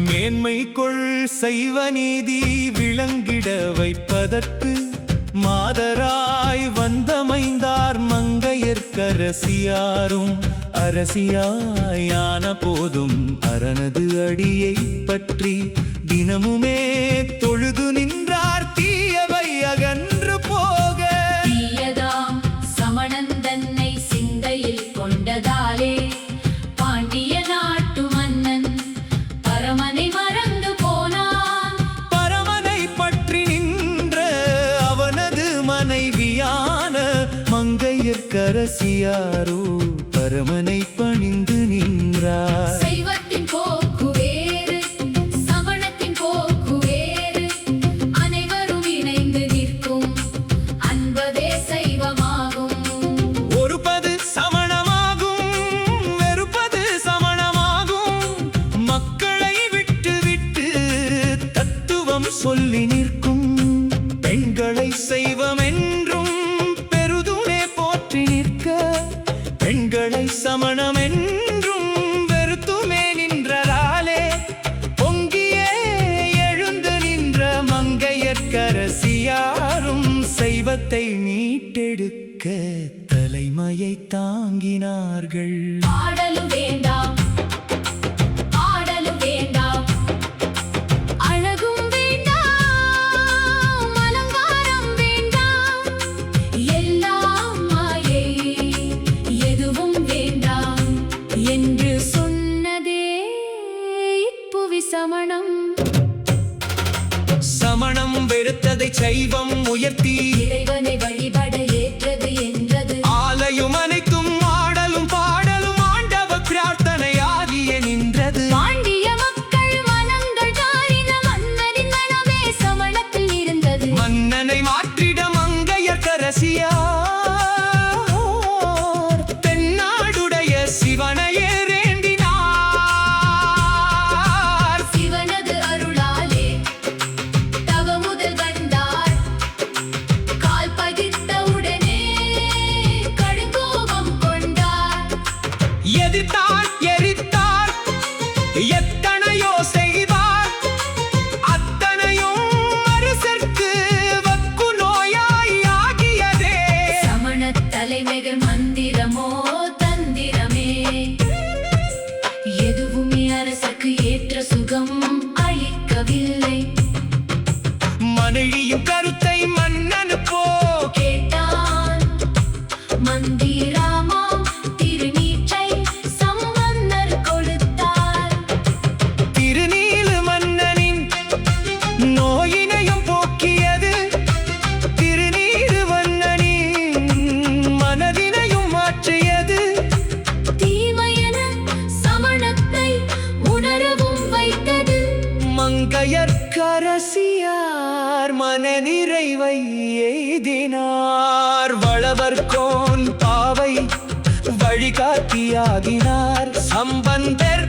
மேன்மை கொள் செய்வ நீதி விளங்கிட வைப்பதற்கு மாதராய் வந்தமைந்தார் மங்கையர்க்கரசியாரும் அரசியாயான போதும் அரணது அடியை பற்றி தினமுமே தொழுது நின்றார் தீயவை அகன்று போக. தீயதாம் சமணந்தன்னை சிந்தையில் கொண்டதாலே பாண்டிய நாட்டு மன்னன் பரமனை மறந்து போனான். பரமனை பற்றி நின்ற அவனது மனைவியான மங்கையர்க்கரசியாரோ பரமனை பணிந்து நின்றார். சைவத்தின் போக்கு வேறு சமணத்தின் போக்கு வேறு, அனைவரும் இணைந்து நிற்கும் அன்பதே சைவமாகும். ஒருபது சமணமாகும் வெறுப்பது சமணமாகும், மக்களை விட்டு விட்டு தத்துவம் சொல்லி நிற்கும். பெண்களை செய்வம் என்றும் பெருதுமே போற்றி நிற்க, பெண்களை சமணம் என்றும் வெறுத்துமே நின்றதாலே பொங்கியே எழுந்து நின்ற மங்கையர்க்கரசியாரும் சைவத்தை மீட்டெடுக்க தலைமையை தாங்கினார்கள். ஆடலும் வேண்டாம் ஆடலும் வேண்டாம், அழகும் வேண்டாம் அலங்காரம் வேண்டாம், எல்லாம் மாயை எதுவும் வேண்டாம் என்று சொன்னதே இப்புவி சமணம். சமணம் வெறுத்ததை சைவம் உயர்த்தி இறைவனை வழிபட ஏற்றது என்றது. ஆலயம் அனைத்தும் ஆடலும் பாடலும் ஆண்டவ பிரார்த்தனை ஆகிய நின்றது. பாண்டிய மக்கள் மனங்கள் தாரின மன்னரின் மனமே சமணத்தில் இருந்தது. மன்னனை மாற்றிட மங்கையர்க்கரசியார் தென்னாடுடைய சிவனையே வேண்டினார். சிவனது அருளாலே தவமுதல் வந்தார், கால் பதித்த உடனே கடுங்கோபம் கொண்டார். எதிர்த்தார் எரித்தார் எத்தனையோ செய்வார், அத்தனையும் அரசர்க்கு வக்கு நோயாய் ஆகியதே. சமணத் தலைமைகள் மந்திரமோ தந்திரமே, எதுவுமே அரசுக்கு ஏற்ற சுகம் அளிக்கவில்லை. மனைவியும் கருத்தை மன்னனு போ கேட்டான் மந்திரமாம் திருநீற்றை சம்பந்தர் கொடுத்தார். திருநீல மன்னனின் நோயினையும் போக்கியது, திருநீறு மன்னனின் மனதினையும் மாற்றியது. தீமையென சமணத்தை உணரவும் வைத்தது. மங்கையர்க்கரசியார் மனநிறைவை எய்தினார். வளவர்கோன் பாவை வழிகாட்டியாகினார். சம்பந்தர்